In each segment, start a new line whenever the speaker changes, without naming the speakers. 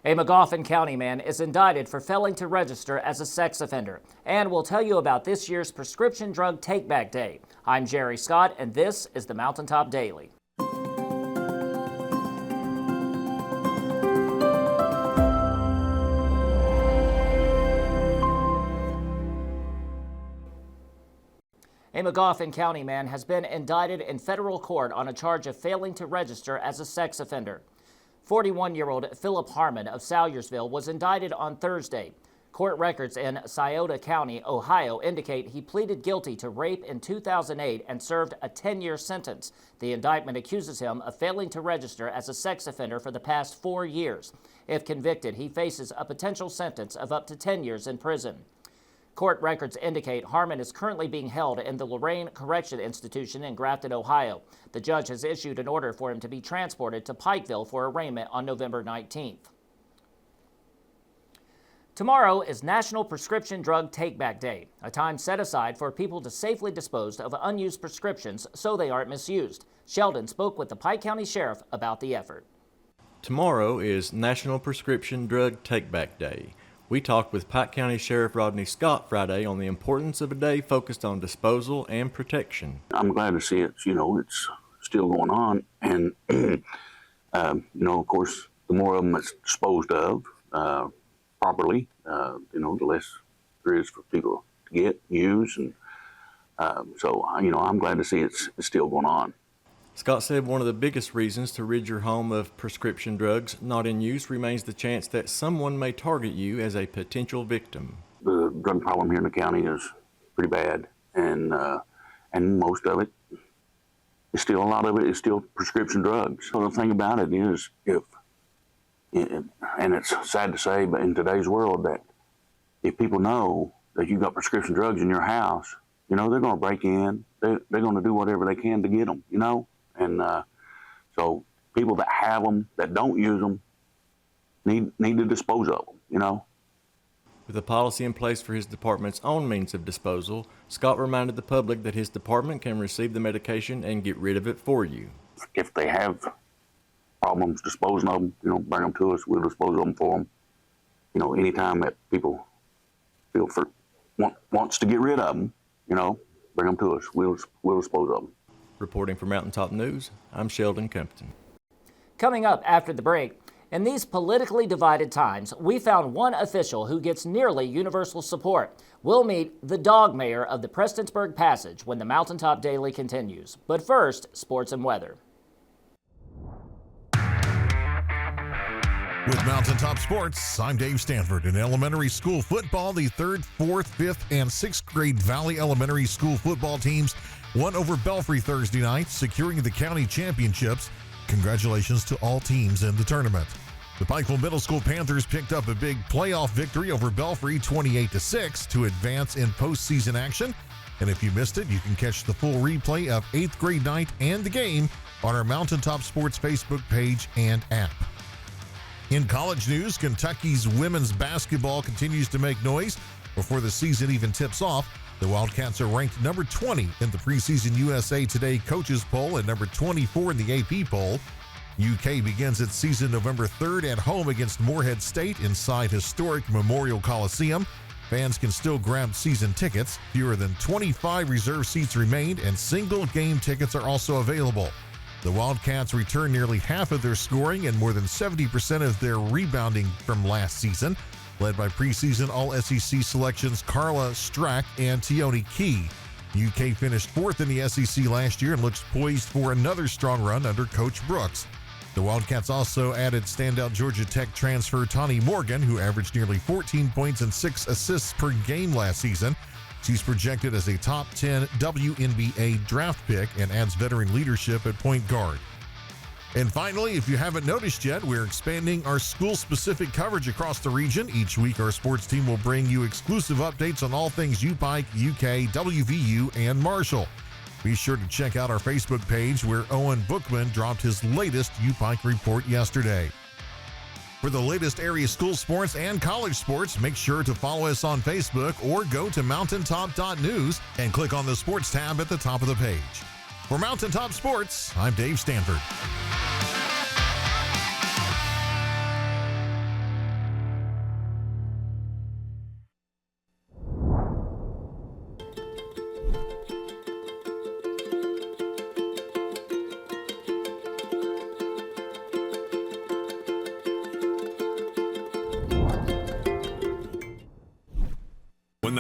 A Magoffin County man is indicted for failing to register as a sex offender. And we'll tell you about this year's Prescription Drug Take-Back Day. I'm Jerry Scott, and this is the Mountaintop Daily. A Magoffin County man has been indicted in federal court on a charge of failing to register as a sex offender. 41-year-old Philip Harmon of Salyersville was indicted on Thursday. Court records in Scioto County, Ohio, indicate he pleaded guilty to rape in 2008 and served a 10-year sentence. The indictment accuses him of failing to register as a sex offender for the past 4 years. If convicted, he faces a potential sentence of up to 10 years in prison. Court records indicate Harmon is currently being held in the Lorain Correction Institution in Grafton, Ohio. The judge has issued an order for him to be transported to Pikeville for arraignment on November 19th. Tomorrow is National Prescription Drug Take-Back Day, a time set aside for people to safely dispose of unused prescriptions so they aren't misused. Sheldon spoke with the Pike County Sheriff about the effort.
Tomorrow is National Prescription Drug Take-Back Day. We talked with Pike County Sheriff Rodney Scott Friday on the importance of a day focused on disposal and protection.
I'm glad to see it's still going on. And, of course, the more of them that's disposed of properly, the less there is for people to get, use. And so, I'm glad to see it's still going on.
Scott said one of the biggest reasons to rid your home of prescription drugs not in use remains the chance that someone may target you as a potential victim.
The drug problem here in the county is pretty bad, and most of it is still, a lot of it is still prescription drugs. So the thing about it is, and it's sad to say, but in today's world, that if people know that you've got prescription drugs in your house, they're going to break in. They're going to do whatever they can to get them, And so people that have them, that don't use them, need to dispose of them,
With a policy in place for his department's own means of disposal, Scott reminded the public that his department can receive the medication and get rid of it for you.
If they have problems disposing of them, bring them to us. We'll dispose of them for them. Anytime that people feel wants to get rid of them, bring them to us. We'll dispose of them.
Reporting for Mountaintop News, I'm Sheldon Compton.
Coming up after the break, in these politically divided times, we found one official who gets nearly universal support. We'll meet the dog mayor of the Prestonsburg Passage when the Mountaintop Daily continues. But first, sports and weather.
With Mountaintop Sports, I'm Dave Stanford. In elementary school football, the 3rd, 4th, 5th, and 6th grade Valley Elementary School football teams won over Belfry Thursday night, securing the county championships. Congratulations to all teams in the tournament. The Pikeville Middle School Panthers picked up a big playoff victory over Belfry 28-6 to advance in postseason action. And if you missed it, you can catch the full replay of 8th grade night and the game on our Mountaintop Sports Facebook page and app. In college news, Kentucky's women's basketball continues to make noise before the season even tips off. The Wildcats are ranked number 20 in the preseason USA Today coaches poll and number 24 in the AP poll. UK begins its season November 3rd at home against Morehead State inside historic Memorial Coliseum. Fans can still grab season tickets. Fewer than 25 reserve seats remain, and single game tickets are also available. The Wildcats return nearly half of their scoring and more than 70% of their rebounding from last season, led by preseason All-SEC selections Carla Strack and Tioni Key. UK finished 4th in the SEC last year and looks poised for another strong run under Coach Brooks. The Wildcats also added standout Georgia Tech transfer Tawny Morgan, who averaged nearly 14 points and 6 assists per game last season. She's projected as a top 10 WNBA draft pick and adds veteran leadership at point guard. And finally, if you haven't noticed yet, we're expanding our school-specific coverage across the region. Each week, our sports team will bring you exclusive updates on all things U-Pike, UK, WVU, and Marshall. Be sure to check out our Facebook page where Owen Bookman dropped his latest U-Pike report yesterday. For the latest area school sports and college sports, make sure to follow us on Facebook or go to mountaintop.news and click on the sports tab at the top of the page. For Mountaintop Sports, I'm Dave Stanford.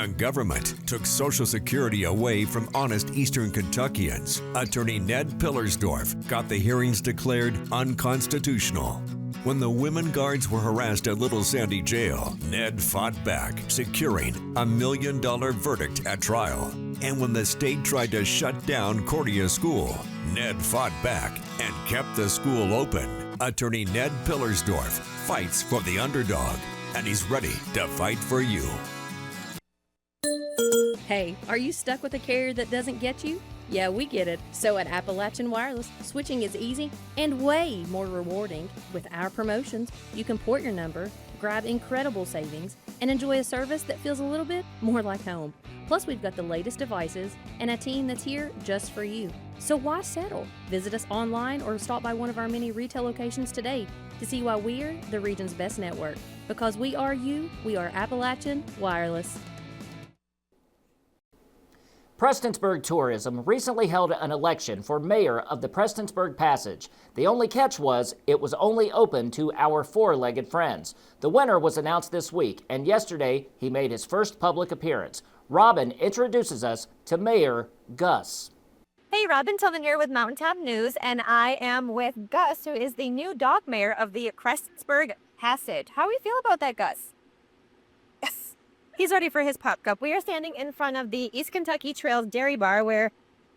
the government took Social Security away from honest Eastern Kentuckians, Attorney Ned Pillersdorf got the hearings declared unconstitutional. When the women guards were harassed at Little Sandy Jail, Ned fought back, securing a $1 million verdict at trial. And when the state tried to shut down Cordia School, Ned fought back and kept the school open. Attorney Ned Pillersdorf fights for the underdog, and he's ready to fight for you.
Hey, are you stuck with a carrier that doesn't get you? Yeah, we get it. So at Appalachian Wireless, switching is easy and way more rewarding. With our promotions, you can port your number, grab incredible savings, and enjoy a service that feels a little bit more like home. Plus, we've got the latest devices and a team that's here just for you. So why settle? Visit us online or stop by one of our many retail locations today to see why we're the region's best network. Because we are you, we are Appalachian Wireless.
Prestonsburg Tourism recently held an election for mayor of the Prestonsburg Passage. The only catch was it was only open to our four-legged friends. The winner was announced this week, and yesterday he made his first public appearance. Robin introduces us to Mayor Gus.
Hey, Robin Tillman here with Mountaintop News, and I am with Gus, who is the new dog mayor of the Prestonsburg Passage. How do we feel about that, Gus? Yes, he's ready for his Pup Cup. We are standing in front of the East Kentucky Trails Dairy Bar, where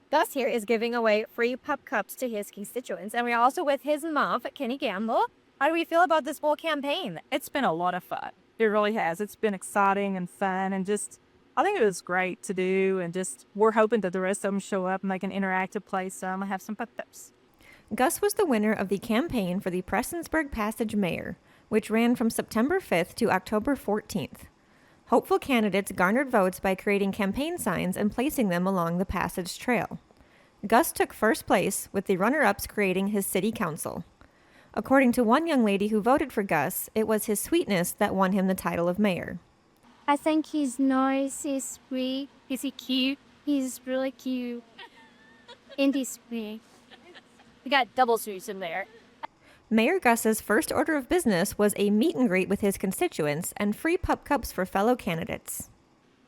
Gus here is giving away free Pup Cups to his constituents. And we're also with his mom, Kenny Gamble. How do we feel about this whole campaign?
It's been a lot of fun. It really has. It's been exciting and fun, and just I think it was great to do, and just we're hoping that the rest of them show up and make an interactive place so I'm gonna have some pup-ups.
Gus was the winner of the campaign for the Prestonsburg Passage Mayor, which ran from September 5th to October 14th. Hopeful candidates garnered votes by creating campaign signs and placing them along the Passage Trail. Gus took first place, with the runner-ups creating his city council. According to one young lady who voted for Gus, it was his sweetness that won him the title of mayor.
I think he's nice, he's sweet. Is he cute? He's really cute. And he's sweet. We got double sweets in there.
Mayor Gus's first order of business was a meet and greet with his constituents and free pup cups for fellow candidates.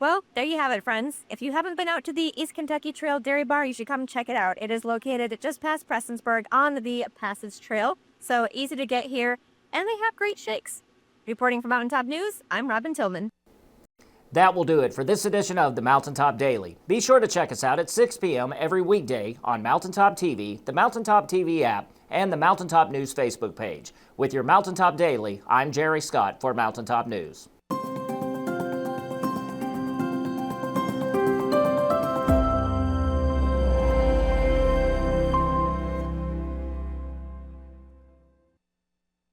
Well, there you have it, friends. If you haven't been out to the East Kentucky Trail Dairy Bar, you should come check it out. It is located just past Prestonsburg on the Passage Trail, so easy to get here, and they have great shakes. Reporting for Mountaintop News, I'm Robin Tillman.
That will do it for this edition of the Mountaintop Daily. Be sure to check us out at 6 p.m. every weekday on Mountaintop TV, the Mountaintop TV app, and the Mountaintop News Facebook page. With your Mountaintop Daily, I'm Jerry Scott for Mountaintop News.